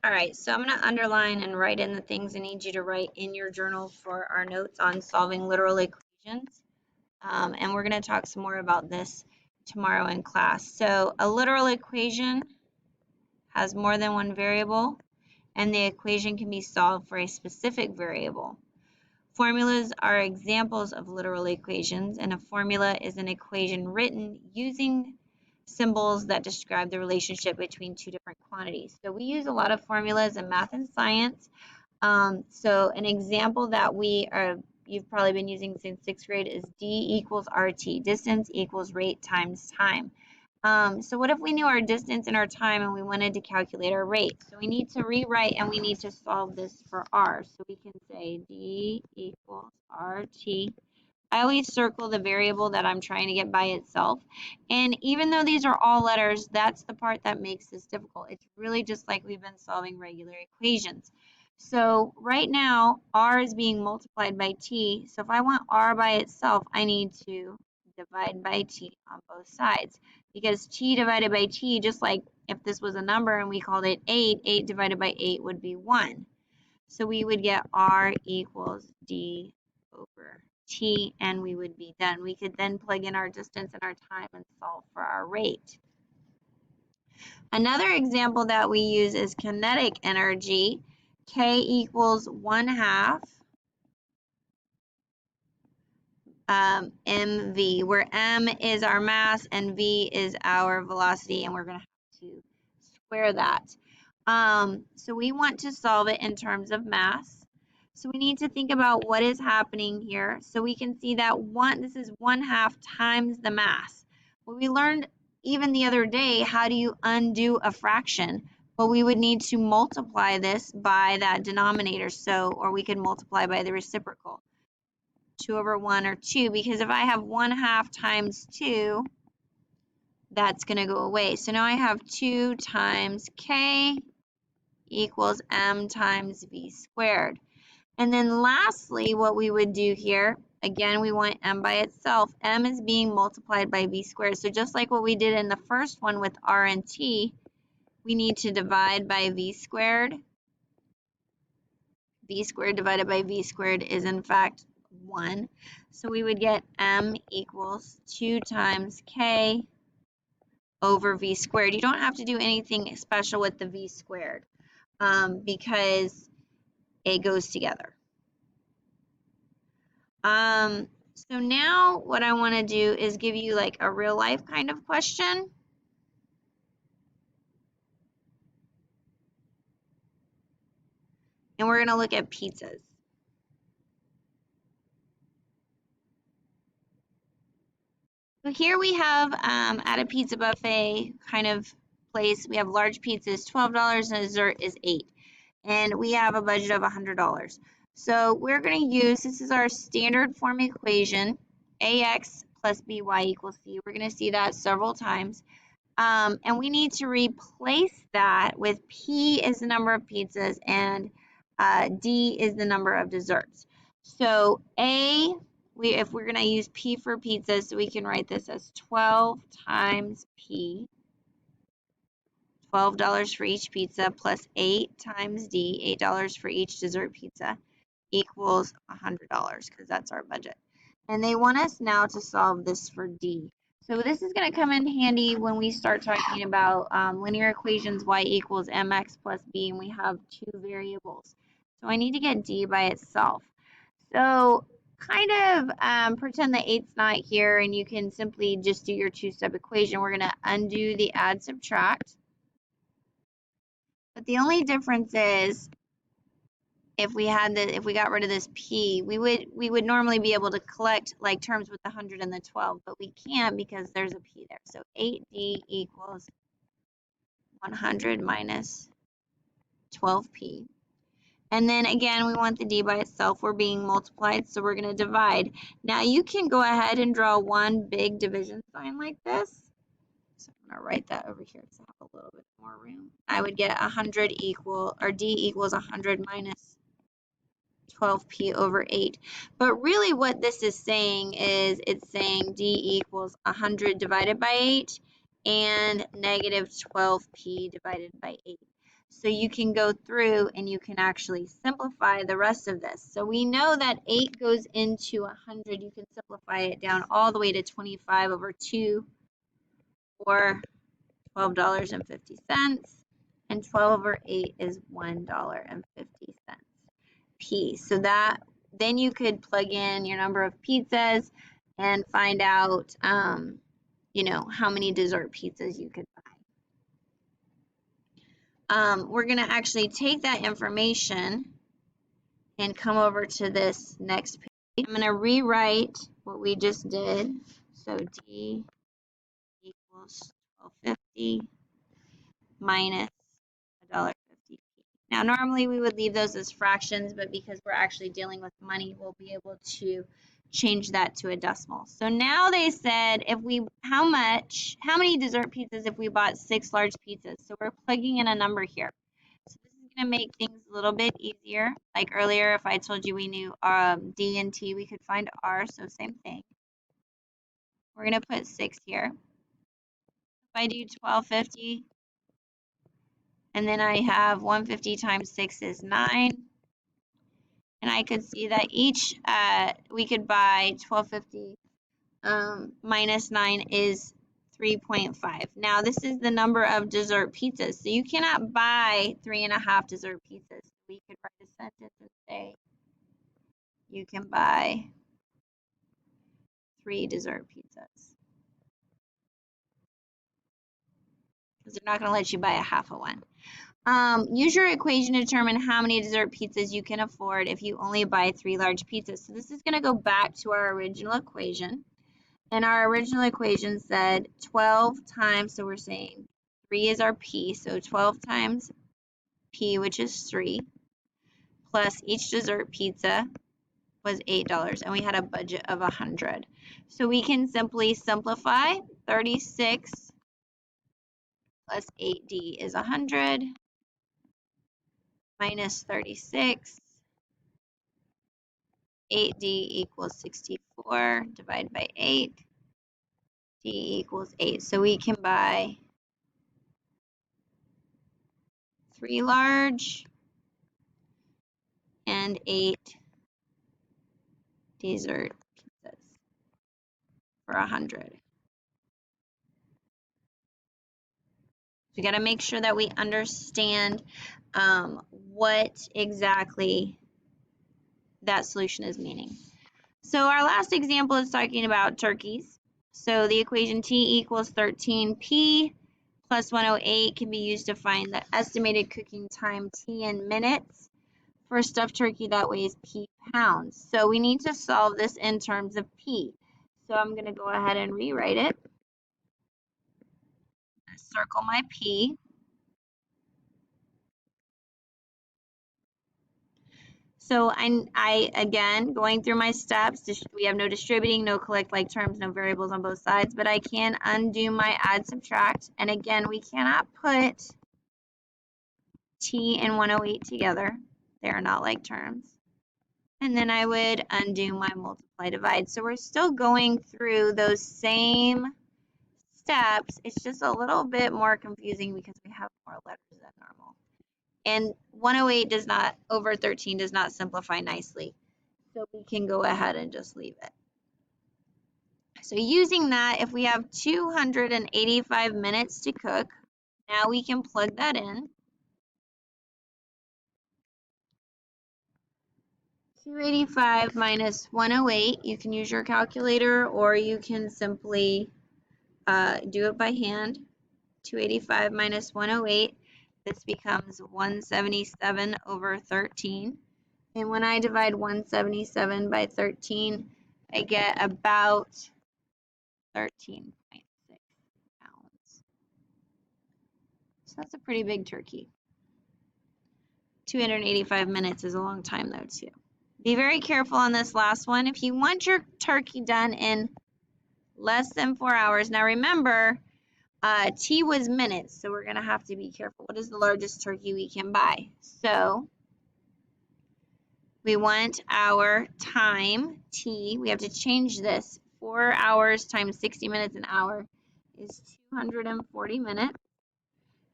All right, so I'm going to underline and write in the things I need you to write in your journal for our notes on solving literal equations. And we're going to talk some more about this tomorrow in class. So a literal equation has more than one variable, and the equation can be solved for a specific variable. Formulas are examples of literal equations, and a formula is an equation written using symbols that describe the relationship between two different quantities. So we use a lot of formulas in math and science. So an example that you've probably been using since 6th grade is D equals RT, distance equals rate times time. So what if we knew our distance and our time and we wanted to calculate our rate? So we need to rewrite and we need to solve this for R. So we can say D equals RT. I always circle the variable that I'm trying to get by itself. And even though these are all letters, that's the part that makes this difficult. It's really just like we've been solving regular equations. So right now, R is being multiplied by T. So if I want R by itself, I need to divide by T on both sides. Because T divided by T, just like if this was a number and we called it 8, 8 divided by 8 would be 1. So we would get R equals D over T, and we would be done. We could then plug in our distance and our time and solve for our rate. Another example that we use is kinetic energy. K equals 1/2 mv, where m is our mass and v is our velocity, and we're going to have to square that. So we want to solve it in terms of mass. So we need to think about what is happening here. So we can see that this is 1/2 times the mass. Well, we learned even the other day, how do you undo a fraction? Well, we would need to multiply this by that denominator. Or we could multiply by the reciprocal. 2 over 1 or 2, because if I have 1/2 times 2, that's going to go away. So now I have 2 times K equals m times v squared. And then lastly, what we would do here, again, we want m by itself. M is being multiplied by v squared. So just like what we did in the first one with r and t, we need to divide by v squared. V squared divided by v squared is in fact 1. So we would get m equals 2 times k over v squared. You don't have to do anything special with the v squared because it goes together. So now what I want to do is give you like a real life kind of question. And we're going to look at pizzas. So here we have at a pizza buffet kind of place, we have large pizzas, $12, and dessert is $8. And we have a budget of $100. So we're going to use, this is our standard form equation, ax plus by equals c. We're going to see that several times. And we need to replace that with p is the number of pizzas and d is the number of desserts. So if we're going to use p for pizzas, so we can write this as 12 times p, $12 for each pizza, plus 8 times d, $8 for each dessert pizza, equals $100, because that's our budget. And they want us now to solve this for d. So this is going to come in handy when we start talking about linear equations, y equals mx plus b, and we have two variables. So I need to get d by itself. So kind of pretend the 8's not here, and you can simply just do your two-step equation. We're going to undo the add subtract. But the only difference is if we got rid of this p, we would normally be able to collect like terms with the 100 and the 12, but we can't because there's a p there. So 8d equals 100 minus 12p. And then again, we want the d by itself. We're being multiplied, so we're going to divide. Now you can go ahead and draw one big division sign like this. So I'm going to write that over here so I have a little bit more room. I would get 100 d equals 100 minus 12p over 8. But really what this is saying is it's saying d equals 100 divided by 8 and negative 12p divided by 8. So you can go through and you can actually simplify the rest of this. So we know that 8 goes into 100. You can simplify it down all the way to 25 over 2 or $12.50. And 12 over 8 is $1.50. P. So that then you could plug in your number of pizzas and find out, you know, how many dessert pizzas you could buy. We're going to actually take that information and come over to this next page. I'm going to rewrite what we just did. So D equals 1250 minus $1.50. Now, normally we would leave those as fractions, but because we're actually dealing with money, we'll be able to change that to a decimal. So now they said how many dessert pizzas if we bought 6 large pizzas? So we're plugging in a number here. So this is going to make things a little bit easier. Like earlier, if I told you we knew D and T, we could find R, so same thing. We're going to put 6 here. If I do 1250, and then I have 150 times 6 is 9. And I could see that each, we could buy 1250 minus 9 is 3.5. Now, this is the number of dessert pizzas. So you cannot buy 3.5 dessert pizzas. We could write a sentence and say, you can buy 3 dessert pizzas. Because they're not going to let you buy a half of one. Use your equation to determine how many dessert pizzas you can afford if you only buy 3 large pizzas. So this is going to go back to our original equation. And our original equation said 12 times, so we're saying 3 is our P, so 12 times P, which is 3, plus each dessert pizza was $8, and we had a budget of 100. So we can simply simplify 36 plus 8D is 100 minus 36. 8D equals 64 divided by 8. D equals 8. So we can buy 3 large and 8 dessert pizzas for 100. We got to make sure that we understand what exactly that solution is meaning. So our last example is talking about turkeys. So the equation T equals 13P plus 108 can be used to find the estimated cooking time T in minutes for a stuffed turkey that weighs P pounds. So we need to solve this in terms of P. So I'm going to go ahead and rewrite it. Circle my P. So I again, going through my steps, we have no distributing, no collect-like terms, no variables on both sides, but I can undo my add subtract. And again, we cannot put T and 108 together. They are not like terms. And then I would undo my multiply divide. So we're still going through those same steps. It's just a little bit more confusing because we have more letters than normal. And 108 does not, over 13 does not simplify nicely. So we can go ahead and just leave it. So using that, if we have 285 minutes to cook, now we can plug that in. 285 minus 108, you can use your calculator or you can simply do it by hand. 285 minus 108, this becomes 177 over 13. And when I divide 177 by 13, I get about 13.6 pounds. So that's a pretty big turkey. 285 minutes is a long time though too. Be very careful on this last one. If you want your turkey done in less than 4 hours, now remember, T was minutes, so we're gonna have to be careful. What is the largest turkey we can buy? So we want our time, T, we have to change this. 4 hours times 60 minutes an hour is 240 minutes.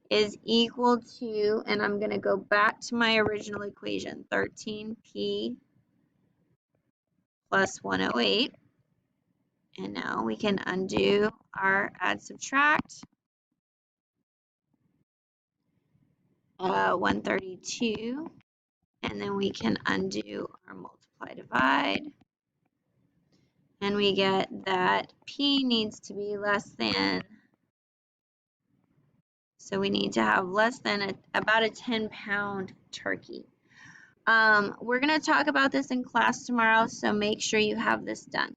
is equal to, and I'm going to go back to my original equation, 13p plus 108. And now we can undo our add subtract. 132. And then we can undo our multiply divide. And we get that p needs to be less than, so we need to have less than about a 10-pound turkey. We're going to talk about this in class tomorrow, so make sure you have this done.